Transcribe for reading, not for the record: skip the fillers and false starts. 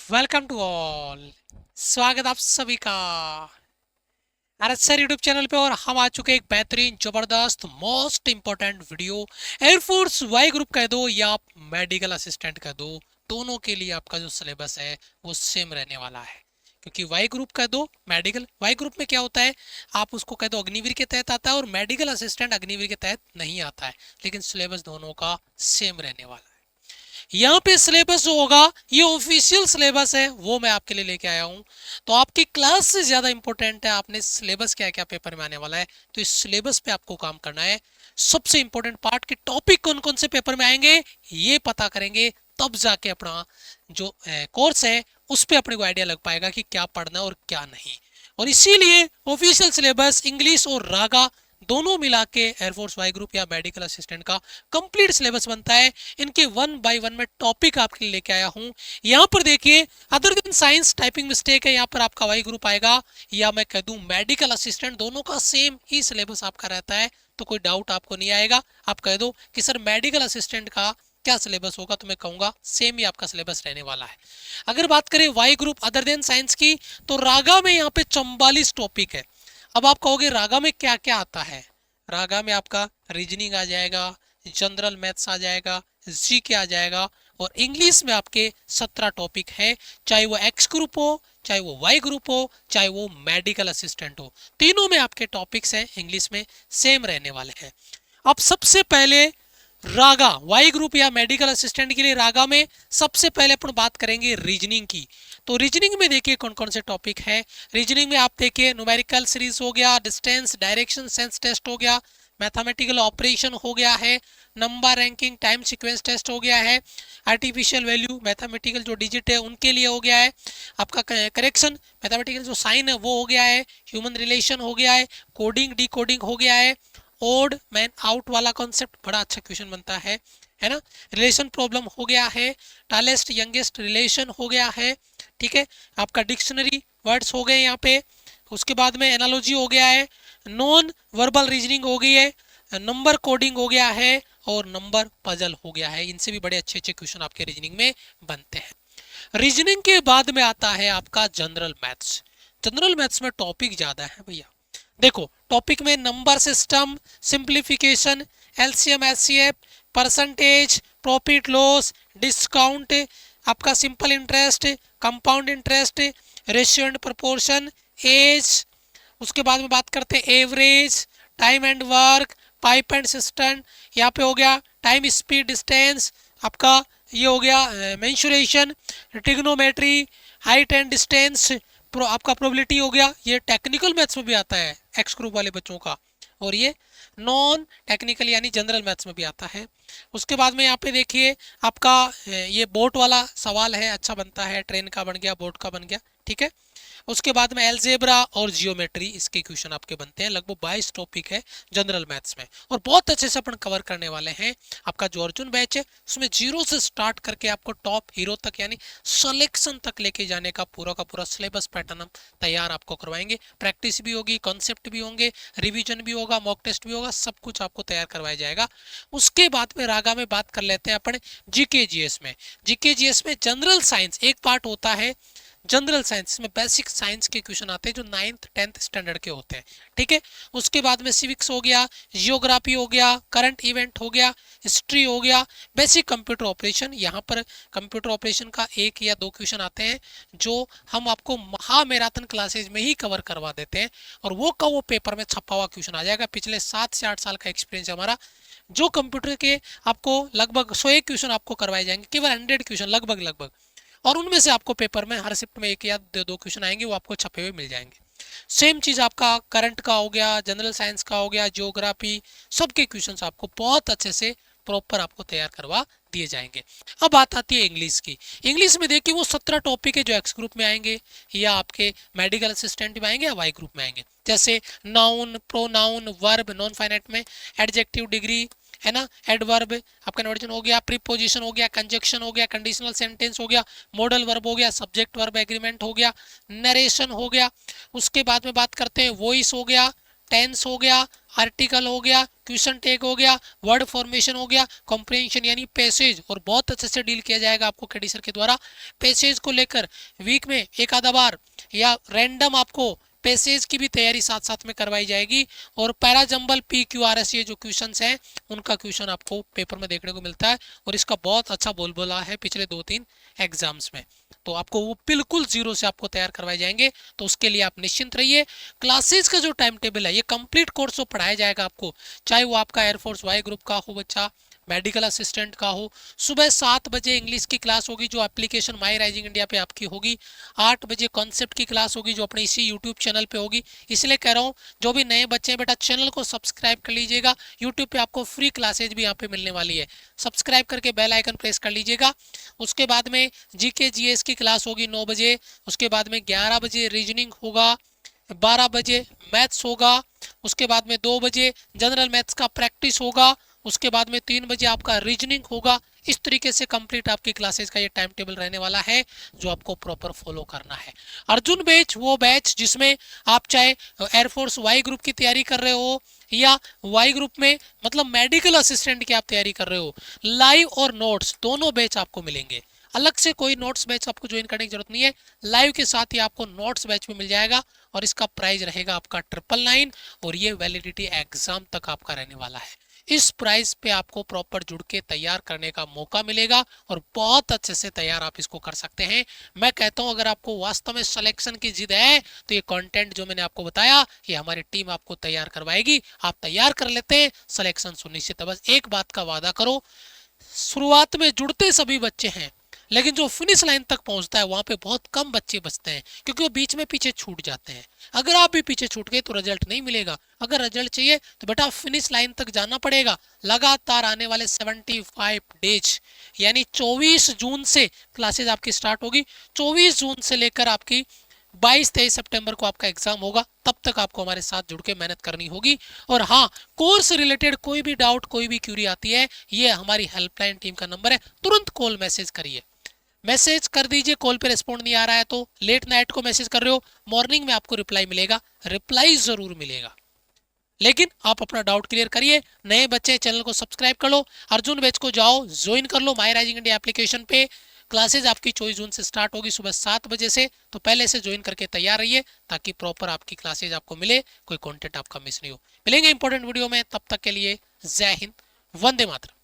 Welcome to all. स्वागत आप सभी का आरएच सर यूट्यूब चैनल पे। और हम आ चुके हैं एक बेहतरीन जबरदस्त most important video. Air force y group कह दो या आप मेडिकल असिस्टेंट कह दो, दोनों के लिए आपका जो सिलेबस है वो सेम रहने वाला है। क्योंकि वाई ग्रुप कह दो मेडिकल, वाई ग्रुप में क्या होता है, आप उसको कह दो अग्निवीर के तहत आता है, और मेडिकल असिस्टेंट अग्निवीर के तहत नहीं आता है, लेकिन सिलेबस दोनों का सेम रहने वाला है। यहाँ पे सिलेबस जो होगा ये ऑफिशियल सिलेबस है, वो मैं आपके लिए लेके आया हूँ। तो आपकी क्लास से ज्यादा इंपॉर्टेंट है आपने सिलेबस क्या क्या पेपर में आने वाला है, तो इस सिलेबस पे आपको काम करना है। सबसे इंपॉर्टेंट पार्ट के टॉपिक कौन कौन से पेपर में आएंगे ये पता करेंगे, तब जाके अपना जो कोर्स है उस पर अपने को आइडिया लग पाएगा कि क्या पढ़ना और क्या नहीं। और इसीलिए ऑफिशियल सिलेबस इंग्लिश और रागा दोनों मिला के एयरफोर्स वाई ग्रुप या मेडिकल असिस्टेंट का कंप्लीट सिलेबस बनता है। इनके वन बाय वन में टॉपिक आपके लिए लेके आया हूं। यहाँ पर देखिए, other than science typing mistake है, यहाँ पर आपका वाई ग्रुप आएगा, या मैं कह दूं मेडिकल असिस्टेंट, दोनों का सेम ही सिलेबस आपका रहता है। तो कोई डाउट आपको नहीं आएगा। आप कह दो कि सर मेडिकल असिस्टेंट का क्या सिलेबस होगा, तो मैं कहूंगा सेम ही आपका सिलेबस रहने वाला है। अगर बात करें y group other than science की, तो रागा में यहाँ पे 44 टॉपिक है। अब आप कहोगे रागा में क्या क्या आता है। रागा में आपका रीजनिंग आ जाएगा, जनरल मैथ्स आ जाएगा, जीके आ जाएगा, और इंग्लिश में आपके 17 टॉपिक है। चाहे वो एक्स ग्रुप हो, चाहे वो वाई ग्रुप हो, चाहे वो मेडिकल असिस्टेंट हो, तीनों में आपके टॉपिक्स हैं इंग्लिश में सेम रहने वाले हैं। अब सबसे पहले रागा वाई ग्रुप या मेडिकल असिस्टेंट के लिए रागा में सबसे पहले अपन बात करेंगे रीजनिंग की। तो रीजनिंग में देखिए कौन कौन से टॉपिक है। रीजनिंग में आप देखिए न्यूमेरिकल सीरीज हो गया, डिस्टेंस डायरेक्शन सेंस टेस्ट हो गया, मैथमेटिकल ऑपरेशन हो गया है, number ranking time sequence test हो गया है, आर्टिफिशियल वैल्यू मैथमेटिकल जो डिजिट है उनके लिए हो गया है, आपका करेक्शन मैथमेटिकल जो साइन है वो हो गया है, ह्यूमन रिलेशन हो गया है, कोडिंग डी कोडिंग हो गया है, ओड मैन आउट वाला कॉन्सेप्ट बड़ा अच्छा क्वेश्चन बनता है ना, रिलेशन प्रॉब्लम हो गया है, टालेस्ट यंगेस्ट रिलेशन हो गया है, ठीक है, आपका डिक्शनरी वर्ड्स हो गए यहाँ पे, उसके बाद में एनालॉजी हो गया है, नॉन वर्बल रीजनिंग हो गई है, नंबर कोडिंग हो गया है, और नंबर पजल हो गया है। इनसे भी बड़े अच्छे अच्छे क्वेश्चन आपके रीजनिंग में बनते हैं। रीजनिंग के बाद में आता है आपका जनरल मैथ्स। जनरल मैथ्स में टॉपिक ज्यादा है भैया। देखो टॉपिक में number system, simplification, LCM HCF, percentage, profit loss, discount, आपका simple interest, compound interest, ratio and proportion, age, उसके बाद में बात करते हैं average, time and work, pipe and system, यहाँ पे हो गया टाइम स्पीड डिस्टेंस, आपका ये हो गया mensuration, trigonometry, height and distance, आपका प्रोबेबिलिटी हो गया। ये टेक्निकल मैथ्स में भी आता है एक्स ग्रुप वाले बच्चों का, और ये नॉन टेक्निकल यानी जनरल मैथ्स में भी आता है। उसके बाद में यहाँ पे देखिए आपका ये बोट वाला सवाल है, अच्छा बनता है, ट्रेन का बन गया, बोट का बन गया, ठीक है। उसके बाद में एल्जेब्रा और जियोमेट्री, इसके क्वेश्चन आपके बनते हैं। लगभग 22 टॉपिक है जनरल मैथ्स में, और बहुत अच्छे से अपन कवर करने वाले हैं। आपका जो अर्जुन बैच है उसमें जीरो से स्टार्ट करके आपको टॉप हीरो तक यानी सिलेक्शन तक लेके जाने का पूरा सिलेबस पैटर्न हम तैयार आपको करवाएंगे। प्रैक्टिस भी होगी, कॉन्सेप्ट भी होंगे, रिविजन भी होगा, मॉक टेस्ट भी होगा, सब कुछ आपको तैयार करवाया जाएगा। उसके बाद में रागा में बात कर लेते हैं अपन जीके जीएस में। जीके जीएस में जनरल साइंस एक पार्ट होता है, जनरल साइंस में बेसिक साइंस के क्वेश्चन आते हैं जो 9th-10th स्टैंडर्ड के होते हैं, ठीक है। उसके बाद में सिविक्स हो गया, जियोग्राफी हो गया, करंट इवेंट हो गया, हिस्ट्री हो गया, बेसिक कंप्यूटर ऑपरेशन। यहाँ पर कंप्यूटर ऑपरेशन का एक या दो क्वेश्चन आते हैं जो हम आपको महा मैराथन क्लासेज में ही कवर करवा देते हैं, और वो का वो पेपर में छपा हुआ क्वेश्चन आ जाएगा। पिछले 7 से 8 साल का एक्सपीरियंस है हमारा। जो कंप्यूटर के आपको लगभग 100 क्वेश्चन आपको करवाए जाएंगे, केवल 100 क्वेश्चन लगभग, और उनमें से आपको पेपर में हर शिफ्ट में एक या दो क्वेश्चन आएंगे, वो आपको छपे हुए मिल जाएंगे। सेम चीज आपका करंट का हो गया, जनरल साइंस का हो गया, जियोग्राफी, सबके क्वेश्चंस आपको बहुत अच्छे से प्रॉपर आपको तैयार करवा दिए जाएंगे। अब बात आती है इंग्लिश की। इंग्लिश में देखिए वो 17 टॉपिक है जो एक्स ग्रुप में आएंगे, या आपके मेडिकल असिस्टेंट में आएंगे, या वाई ग्रुप में आएंगे। जैसे noun, pronoun, verb non finite में, एडजेक्टिव डिग्री है ना, एडवर्ब आपका नोटेशन हो गया, प्रीपोजिशन हो गया, कंजक्शन हो गया, कंडीशनल सेंटेंस हो गया, मॉडल वर्ब हो गया, सब्जेक्ट वर्ब एग्रीमेंट हो गया, नरेशन हो गया। उसके बाद में बात करते हैं वॉइस हो गया, टेंस हो गया, आर्टिकल हो गया, क्वेश्चन टैग हो गया, वर्ड फॉर्मेशन हो गया, कॉम्प्रिहेंशन यानी पैसेज, और बहुत अच्छे से डील किया जाएगा आपको केडी सर के द्वारा। पैसेज को लेकर वीक में एक आधा बार या रैंडम आपको पैसेज की भी तैयारी साथ साथ में करवाई जाएगी। और पैराजंबल PQRS ये जो क्वेश्चंस हैं उनका क्वेश्चन आपको पेपर में देखने को मिलता है, और इसका बहुत अच्छा बोलबाला है पिछले 2-3 एग्जाम्स में। तो आपको वो बिल्कुल जीरो से आपको तैयार करवाए जाएंगे, तो उसके लिए आप निश्चिंत रहिए। क्लासेस का जो टाइम टेबल है ये कंप्लीट कोर्स वो पढ़ाया जाएगा आपको, चाहे वो आपका एयरफोर्स वाई ग्रुप का हो बच्चा, मेडिकल असिस्टेंट का हो। सुबह 7 बजे इंग्लिश की क्लास होगी जो एप्लीकेशन माई राइजिंग इंडिया पे आपकी होगी। 8 बजे कॉन्सेप्ट की क्लास होगी जो अपने इसी यूट्यूब चैनल पे होगी। इसलिए कह रहा हूँ जो भी नए बच्चे हैं बेटा चैनल को सब्सक्राइब कर लीजिएगा। यूट्यूब पे आपको फ्री क्लासेज भी यहाँ पे मिलने वाली है, सब्सक्राइब करके बेल आइकन प्रेस कर लीजिएगा। उसके बाद में GK GS की क्लास होगी 9 बजे। उसके बाद में 11 बजे रीजनिंग होगा, 12 बजे मैथ्स होगा, उसके बाद में 2 बजे जनरल मैथ्स का प्रैक्टिस होगा, उसके बाद में 3 बजे आपका रीजनिंग होगा। इस तरीके से कंप्लीट आपकी क्लासेस का ये टाइम टेबल रहने वाला है जो आपको प्रॉपर फॉलो करना है। अर्जुन बैच वो बैच जिसमें आप चाहे एयरफोर्स वाई ग्रुप की तैयारी कर रहे हो या वाई ग्रुप में मतलब मेडिकल असिस्टेंट की आप तैयारी कर रहे हो, लाइव और नोट्स दोनों बैच आपको मिलेंगे। अलग से कोई नोट्स बैच आपको ज्वाइन करने की जरूरत नहीं है, लाइव के साथ ही आपको नोट्स बैच भी मिल जाएगा, और इसका प्राइस रहेगा आपका 999, और ये वैलिडिटी एग्जाम तक आपका रहने वाला है। इस प्राइस पे आपको प्रॉपर जुड़ के तैयार करने का मौका मिलेगा, और बहुत अच्छे से तैयार आप इसको कर सकते हैं। मैं कहता हूं अगर आपको वास्तव में सिलेक्शन की जिद है तो ये कंटेंट जो मैंने आपको बताया ये हमारी टीम आपको तैयार करवाएगी। आप तैयार कर लेते हैं, सिलेक्शन सुनिश्चित है। बस एक बात का वादा करो, शुरुआत में जुड़ते सभी बच्चे हैं, लेकिन जो फिनिश लाइन तक पहुंचता है वहां पे बहुत कम बच्चे बचते हैं, क्योंकि वो बीच में पीछे छूट जाते हैं। अगर आप भी पीछे छूट गए तो रिजल्ट नहीं मिलेगा। अगर रिजल्ट चाहिए तो बेटा फिनिश लाइन तक जाना पड़ेगा। लगातार आने वाले 75 डेज यानी 24 जून से क्लासेज आपकी स्टार्ट होगी। 24 जून से लेकर आपकी 22-23 सितंबर को आपका एग्जाम होगा। तब तक आपको हमारे साथ जुड़ के मेहनत करनी होगी। और हाँ, कोर्स रिलेटेड कोई भी डाउट कोई भी क्यूरी आती है, ये हमारी हेल्पलाइन टीम का नंबर है, तुरंत कॉल मैसेज करिए। मैसेज कर दीजिए, कॉल पे रिस्पॉन्ड नहीं आ रहा है तो लेट नाइट को मैसेज कर रहे हो, मॉर्निंग में आपको रिप्लाई मिलेगा, रिप्लाई जरूर मिलेगा। लेकिन आप अपना डाउट क्लियर करिए। नए बच्चे चैनल को सब्सक्राइब कर लो, अर्जुन बैच को जाओ ज्वाइन कर लो माई राइजिंग इंडिया एप्लीकेशन पे। क्लासेज आपकी 24 जून से स्टार्ट होगी सुबह 7 बजे से, तो पहले से ज्वाइन करके तैयार रहिए ताकि प्रॉपर आपकी क्लासेज आपको मिले, कोई कंटेंट आपका मिस नहीं हो। मिलेंगे इंपॉर्टेंट वीडियो में, तब तक के लिए जय हिंद, वंदे मातरम।